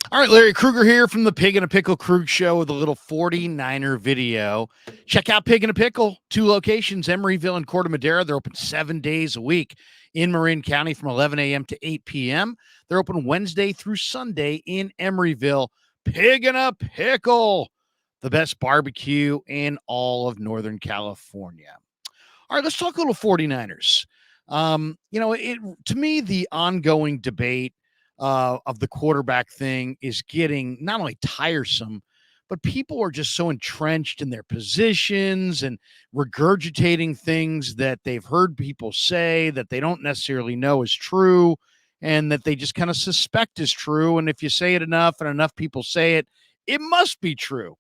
All right, Larry Krueger here from the Pig and a Pickle Krug Show with a little 49er video. Check out Pig and a Pickle, 2 locations, Emeryville and Corte Madera. They're open 7 days a week in Marin County from 11 a.m. to 8 p.m. They're open Wednesday through Sunday in Emeryville. Pig and a Pickle, the best barbecue in all of Northern California. All right, let's talk a little 49ers. To me, the ongoing debate of the quarterback thing is getting not only tiresome, but people are just so entrenched in their positions and regurgitating things that they've heard people say that they don't necessarily know is true and that they just kind of suspect is true. And if you say it enough and enough people say it, it must be true.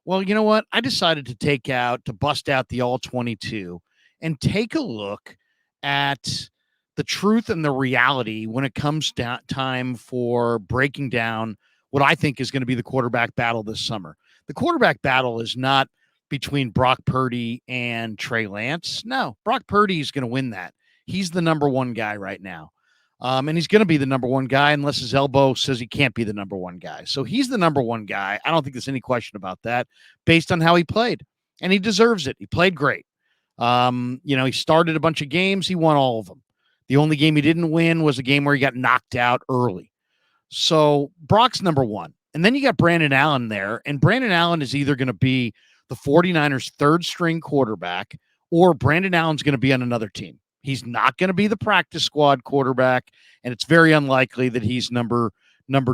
Well, you know what? I decided to bust out the all 22 and take a look at the truth and the reality when it comes down time for breaking down what I think is going to be the quarterback battle this summer. The quarterback battle is not between Brock Purdy and Trey Lance. No, Brock Purdy is going to win that. He's the number one guy right now. And he's going to be the number one guy unless his elbow says he can't be the number one guy. So he's the number one guy. I don't think there's any question about that based on how he played. And he deserves it. He played great. He started a bunch of games. He won all of them. The only game he didn't win was a game where he got knocked out early. So Brock's number one. And then you got Brandon Allen there. And Brandon Allen is either going to be the 49ers' third string quarterback or Brandon Allen's going to be on another team. He's not going to be the practice squad quarterback, and it's very unlikely that he's number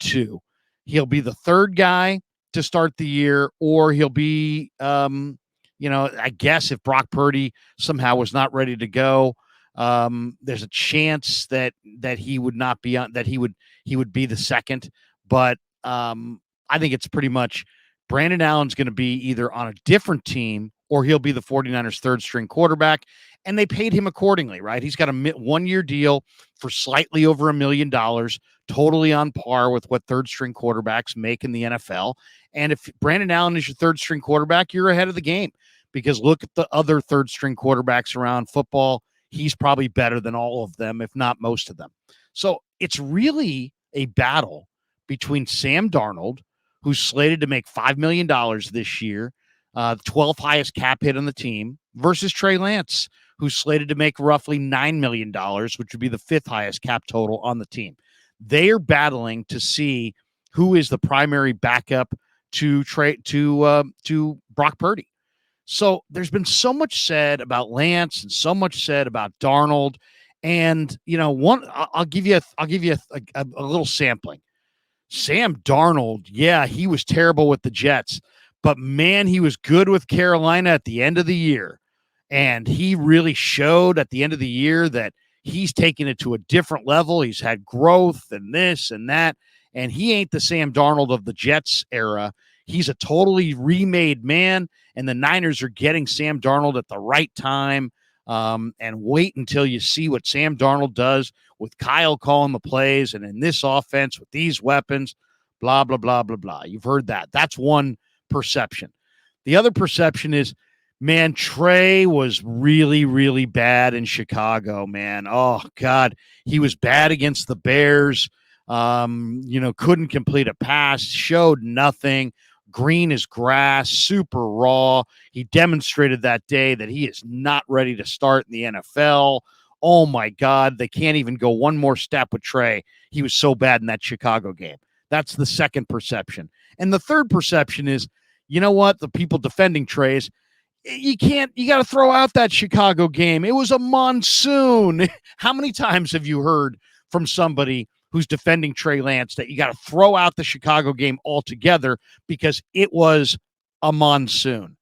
two. He'll be the third guy to start the year, or he'll be, I guess if Brock Purdy somehow was not ready to go, there's a chance that he would not be on, that he would be the second. But I think it's pretty much Brandon Allen's going to be either on a different team or he'll be the 49ers' third string quarterback. And they paid him accordingly, right? He's got a 1-year deal for slightly over $1 million, totally on par with what third string quarterbacks make in the NFL. And if Brandon Allen is your third string quarterback, you're ahead of the game because look at the other third string quarterbacks around football. He's probably better than all of them, if not most of them. So it's really a battle between Sam Darnold, who's slated to make $5 million this year, 12th highest cap hit on the team, versus Trey Lance, who's slated to make roughly $9 million, which would be the 5th highest cap total on the team. They are battling to see who is the primary backup to Brock Purdy. So there's been so much said about Lance and so much said about Darnold. And, I'll give you a little sampling. Sam Darnold, yeah, he was terrible with the Jets, but man, he was good with Carolina at the end of the year. And he really showed at the end of the year that he's taken it to a different level. He's had growth and this and that. And he ain't the Sam Darnold of the Jets era. He's a totally remade man. And the Niners are getting Sam Darnold at the right time. And wait until you see what Sam Darnold does with Kyle calling the plays and in this offense with these weapons, blah, blah, blah, blah, blah. You've heard that. That's one perception. The other perception is, man, Trey was really, really bad in Chicago, man. Oh, God. He was bad against the Bears. Couldn't complete a pass, showed nothing. Green as grass, super raw. He demonstrated that day that he is not ready to start in the NFL. Oh, my God. They can't even go one more step with Trey. He was so bad in that Chicago game. That's the second perception. And the third perception is, you know what? The people defending Trey is, you got to throw out that Chicago game. It was a monsoon. How many times have you heard from somebody who's defending Trey Lance that you got to throw out the Chicago game altogether because it was a monsoon?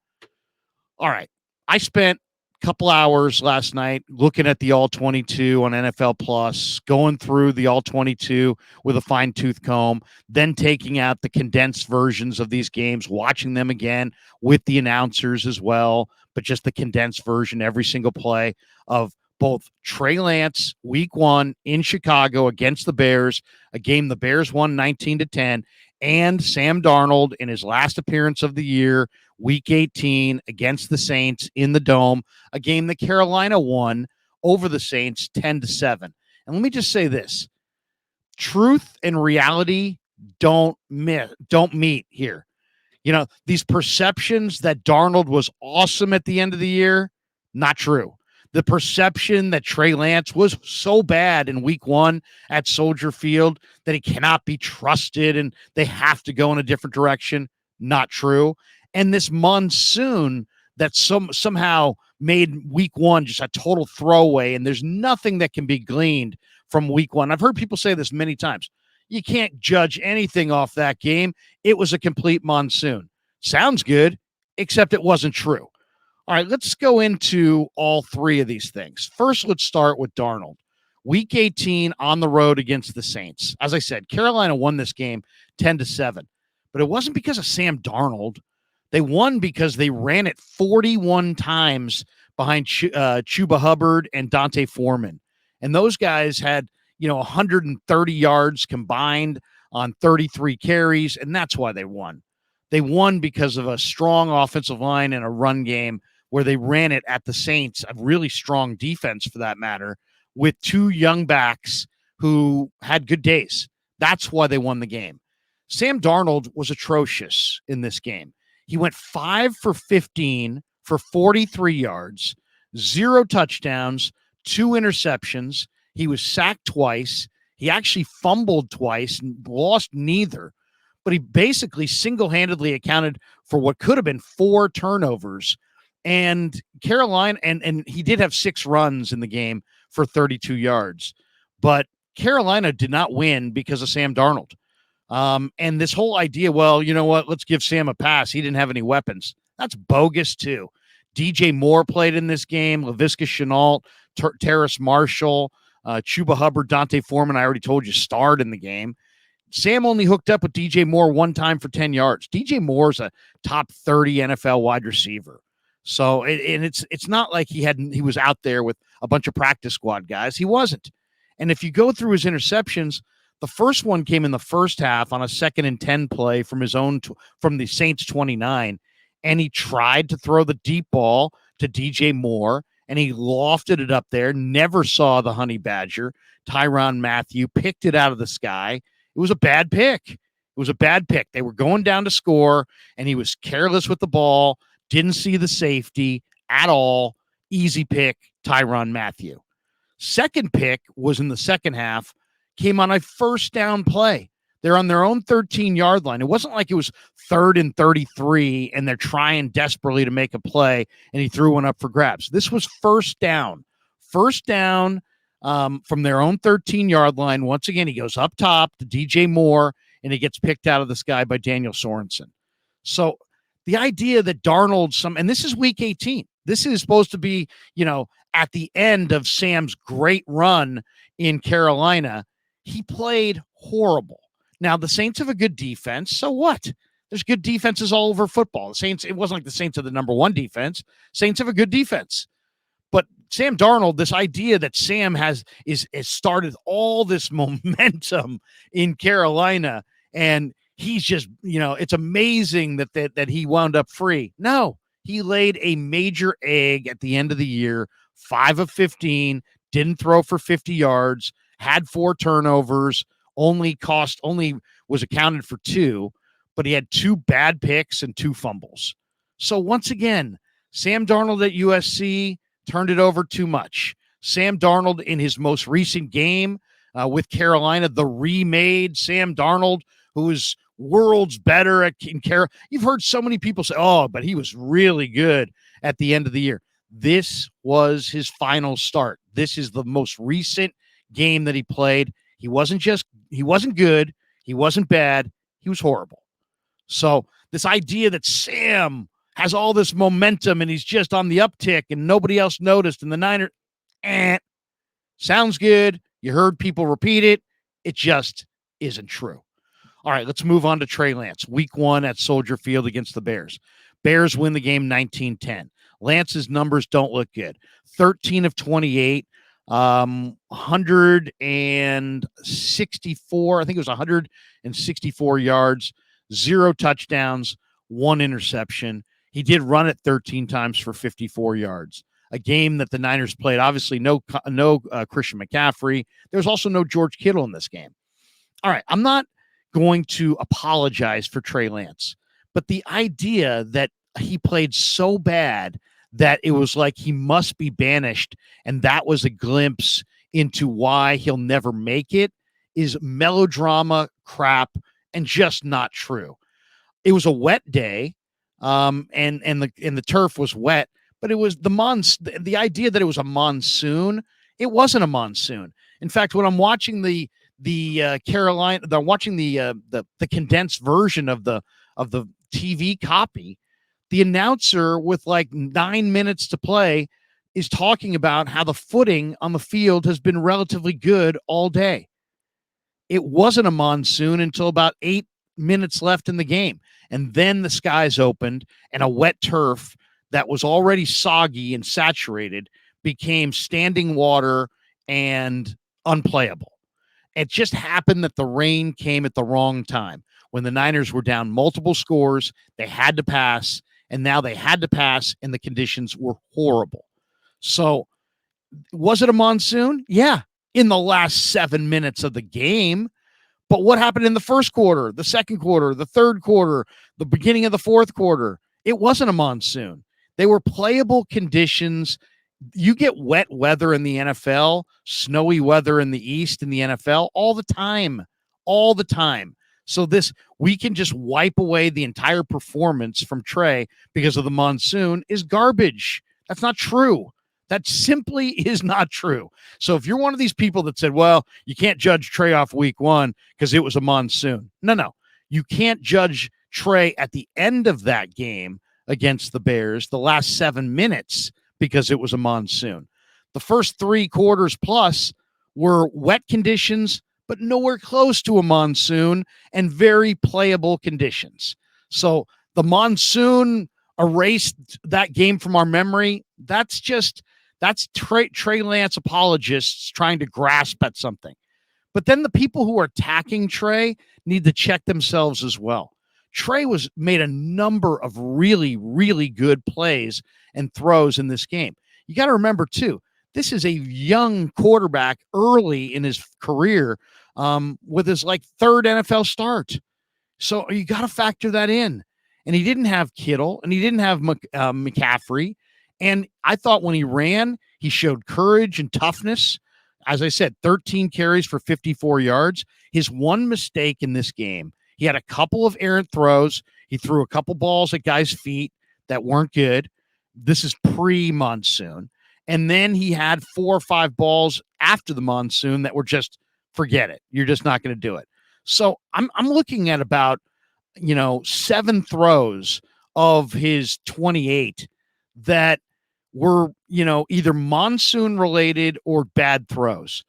All right. I spent a couple hours last night looking at the all 22 on NFL Plus, going through the all 22 with a fine tooth comb, then taking out the condensed versions of these games, watching them again with the announcers as well, but just the condensed version, every single play of both Trey Lance week 1 in Chicago against the Bears, a game the Bears won 19-10, and Sam Darnold in his last appearance of the year, week 18 against the Saints in the Dome, a game that Carolina won over the Saints 10-7. And let me just say this. Truth and reality don't meet here. These perceptions that Darnold was awesome at the end of the year, not true. The perception that Trey Lance was so bad in week 1 at Soldier Field that he cannot be trusted and they have to go in a different direction, not true. And this monsoon that somehow made week 1 just a total throwaway, and there's nothing that can be gleaned from week 1. I've heard people say this many times. You can't judge anything off that game. It was a complete monsoon. Sounds good, except it wasn't true. All right, let's go into all three of these things. First, let's start with Darnold. Week 18 on the road against the Saints. As I said, Carolina won this game 10-7, but it wasn't because of Sam Darnold. They won because they ran it 41 times behind Chuba Hubbard and Dante Foreman. And those guys had 130 yards combined on 33 carries, and that's why they won. They won because of a strong offensive line and a run game where they ran it at the Saints, a really strong defense for that matter, with two young backs who had good days. That's why they won the game. Sam Darnold was atrocious in this game. He went 5 for 15 for 43 yards, 0 touchdowns, 2 interceptions. He was sacked twice. He actually fumbled twice and lost neither. But he basically single-handedly accounted for what could have been 4 turnovers. And Carolina, and he did have 6 runs in the game for 32 yards. But Carolina did not win because of Sam Darnold. And this whole idea, well, you know what, let's give Sam a pass. He didn't have any weapons. That's bogus, too. DJ Moore played in this game. Laviska Shenault, Terrace Marshall, Chuba Hubbard, Dante Foreman, I already told you, starred in the game. Sam only hooked up with DJ Moore one time for 10 yards. DJ Moore's a top 30 NFL wide receiver. So, and it's not like he was out there with a bunch of practice squad guys. He wasn't. And if you go through his interceptions, the first one came in the first half on a 2nd and 10 play from from the Saints 29. And he tried to throw the deep ball to DJ Moore, and he lofted it up there, never saw the honey badger. Tyrann Mathieu picked it out of the sky. It was a bad pick. They were going down to score, and he was careless with the ball, didn't see the safety at all. Easy pick, Tyrann Mathieu. Second pick was in the second half, came on a first down play. They're on their own 13-yard line. It wasn't like it was 3rd and 33 and they're trying desperately to make a play and he threw one up for grabs. This was first down. First down from their own 13-yard line. Once again, he goes up top to DJ Moore and he gets picked out of the sky by Daniel Sorensen. So the idea that Darnold, and this is week 18. This is supposed to be, at the end of Sam's great run in Carolina. He played horrible. Now, the Saints have a good defense, so what? There's good defenses all over football. The Saints, it wasn't like the Saints are the number 1 defense. Saints have a good defense. But Sam Darnold, this idea that Sam has started all this momentum in Carolina, and he's just, it's amazing that he wound up free. No, he laid a major egg at the end of the year, 5 of 15, didn't throw for 50 yards, had 4 turnovers, only was accounted for 2, but he had 2 bad picks and 2 fumbles. So once again, Sam Darnold at USC turned it over too much. Sam Darnold in his most recent game with Carolina, the remade Sam Darnold, who is worlds better in Carolina. You've heard so many people say, oh, but he was really good at the end of the year. This was his final start. This is the most recent game that he played. He wasn't good. He wasn't bad. He was horrible. So this idea that Sam has all this momentum and he's just on the uptick and nobody else noticed and the Niners, sounds good. You heard people repeat it. It just isn't true. All right, let's move on to Trey Lance. Week 1 at Soldier Field against the Bears. Bears win the game 19-10. Lance's numbers don't look good. 13 of 28. 164, I think it was 164 yards, 0 touchdowns, 1 interception. He did run it 13 times for 54 yards. A game that the Niners played. Obviously, no Christian McCaffrey. There's also no George Kittle in this game. All right, I'm not going to apologize for Trey Lance. But the idea that he played so bad that it was like he must be banished, and that was a glimpse into why he'll never make it, is melodrama crap and just not true. It was a wet day, and the turf was wet, but it was the idea that it was a monsoon. It wasn't a monsoon. In fact, when I'm watching Carolina, I'm watching the condensed version of the TV copy, the announcer with like 9 minutes to play is talking about how the footing on the field has been relatively good all day. It wasn't a monsoon until about 8 minutes left in the game. And then the skies opened and a wet turf that was already soggy and saturated became standing water and unplayable. It just happened that the rain came at the wrong time. When the Niners were down multiple scores, they had to pass, and now they had to pass, and the conditions were horrible. So, was it a monsoon? Yeah, in the last 7 minutes of the game. But what happened in the first quarter, the second quarter, the third quarter, the beginning of the fourth quarter? It wasn't a monsoon. They were playable conditions. You get wet weather in the NFL, snowy weather in the East in the NFL all the time, all the time. So we can just wipe away the entire performance from Trey because of the monsoon is garbage. That's not true. That simply is not true. So if you're one of these people that said, well, you can't judge Trey off week one because it was a monsoon. No. You can't judge Trey at the end of that game against the Bears, the last 7 minutes, because it was a monsoon. The first 3 quarters plus were wet conditions, but nowhere close to a monsoon and very playable conditions. So the monsoon erased that game from our memory. That's Trey Lance apologists trying to grasp at something. But then the people who are attacking Trey need to check themselves as well. Trey made a number of really, really good plays and throws in this game. You got to remember, too, this is a young quarterback early in his career with his third NFL start. So you got to factor that in. And he didn't have Kittle, and he didn't have McCaffrey. And I thought when he ran, he showed courage and toughness. As I said, 13 carries for 54 yards. His one mistake in this game, he had a couple of errant throws. He threw a couple balls at guys' feet that weren't good. This is pre-monsoon. And then he had 4 or 5 balls after the monsoon that were just, forget it. You're just not going to do it. So I'm looking at about, 7 throws of his 28 that were, either monsoon related or bad throws.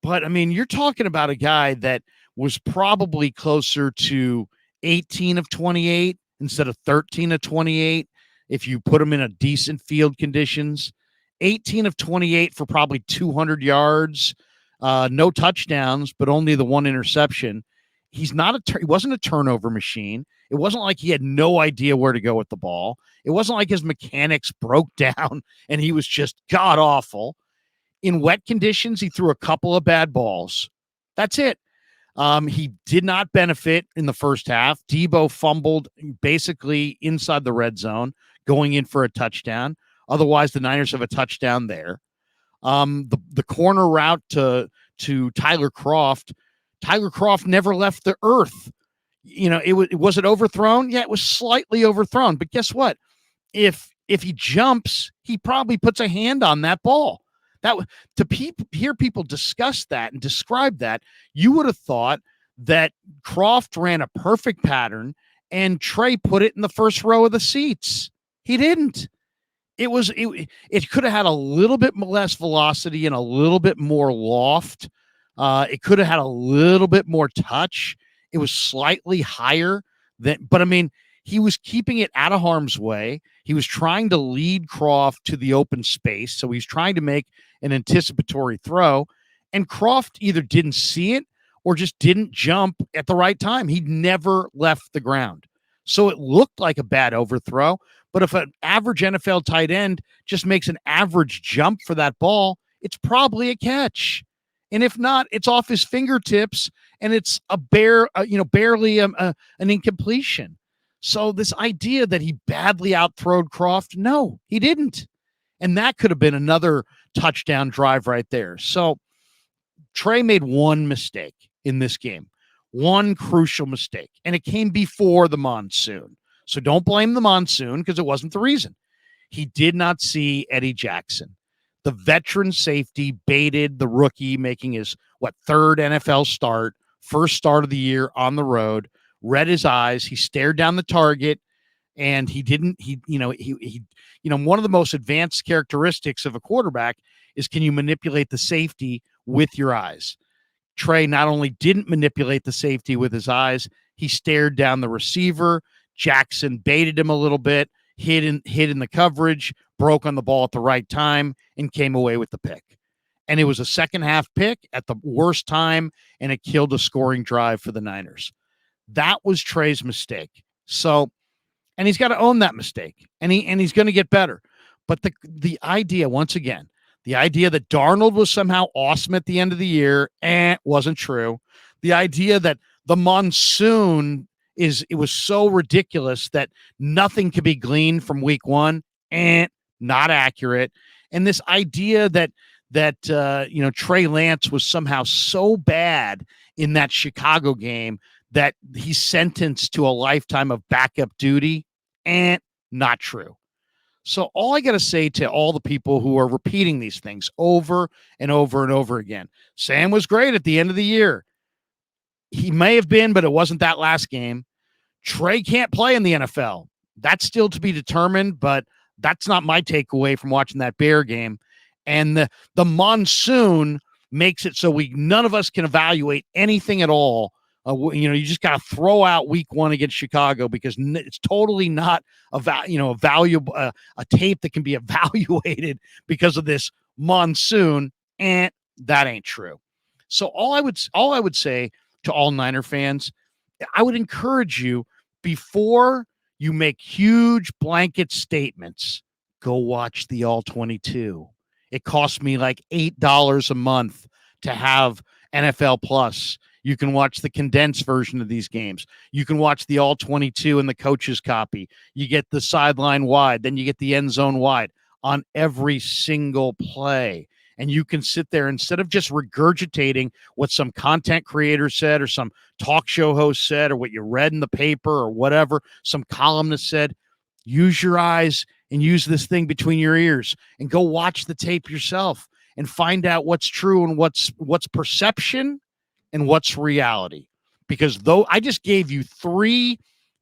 But I mean, you're talking about a guy that was probably closer to 18 of 28 instead of 13 of 28 if you put him in a decent field conditions. 18 of 28 for probably 200 yards, no touchdowns, but only the one interception. He wasn't a turnover machine. It wasn't like he had no idea where to go with the ball. It wasn't like his mechanics broke down and he was just god awful. In wet conditions, he threw a couple of bad balls. That's it. He did not benefit in the first half. Debo fumbled basically inside the red zone, going in for a touchdown. Otherwise, the Niners have a touchdown there. The corner route to Tyler Kroft never left the earth. Was it overthrown? Yeah, it was slightly overthrown. But guess what? If he jumps, he probably puts a hand on that ball. Hear people discuss that and describe that, you would have thought that Kroft ran a perfect pattern and Trey put it in the first row of the seats. He didn't. It could have had a little bit less velocity and a little bit more loft. It could have had a little bit more touch. It was slightly higher but I mean, he was keeping it out of harm's way. He was trying to lead Kroft to the open space. So he's trying to make an anticipatory throw. And Kroft either didn't see it or just didn't jump at the right time. He never left the ground. So it looked like a bad overthrow. But if an average NFL tight end just makes an average jump for that ball, it's probably a catch. And if not, it's off his fingertips and it's barely an incompletion. So this idea that he badly outthrowed Croft, no, he didn't. And that could have been another touchdown drive right there. So Trey made one mistake in this game, one crucial mistake, and it came before the monsoon. So don't blame the monsoon because it wasn't the reason. He did not see Eddie Jackson. The veteran safety baited the rookie making his, third NFL start, first start of the year on the road, read his eyes. He stared down the target and one of the most advanced characteristics of a quarterback is, can you manipulate the safety with your eyes? Trey not only didn't manipulate the safety with his eyes, he stared down the receiver. Jackson baited him a little bit, hid in the coverage, broke on the ball at the right time, and came away with the pick. And it was a second half pick at the worst time, and it killed a scoring drive for the Niners. That was Trey's mistake. So, and he's got to own that mistake, and he's going to get better. But the idea, once again, the idea that Darnold was somehow awesome at the end of the year, wasn't true. The idea that the monsoon it was so ridiculous that nothing could be gleaned from week one, not accurate. And this idea that Trey Lance was somehow so bad in that Chicago game that he's sentenced to a lifetime of backup duty, not true. So all I got to say to all the people who are repeating these things over and over and over again, Sam was great at the end of the year. He may have been, but it wasn't that last game. Trey can't play in the NFL. That's still to be determined, but that's not my takeaway from watching that Bear game. And the monsoon makes it so none of us can evaluate anything at all. You just got to throw out week one against Chicago because it's totally not a valuable a tape that can be evaluated because of this monsoon. And that ain't true. So all I would say to all Niner fans, I would encourage you, before you make huge blanket statements, go watch the All 22. It costs me like $8 a month to have NFL Plus. You can watch the condensed version of these games. You can watch the All 22 and the coach's copy. You get the sideline wide, then you get the end zone wide on every single play. And you can sit there, instead of just regurgitating what some content creator said or some talk show host said or what you read in the paper or whatever some columnist said, use your eyes and use this thing between your ears and go watch the tape yourself and find out what's true and what's perception and what's reality. Because though I just gave you three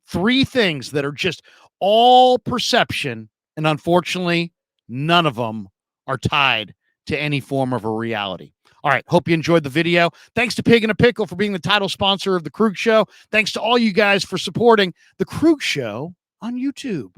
things that are just all perception, and unfortunately, none of them are tied to any form of a reality. All right. Hope you enjoyed the video. Thanks to Pig in a Pickle for being the title sponsor of The Krug Show. Thanks to all you guys for supporting The Krug Show on YouTube.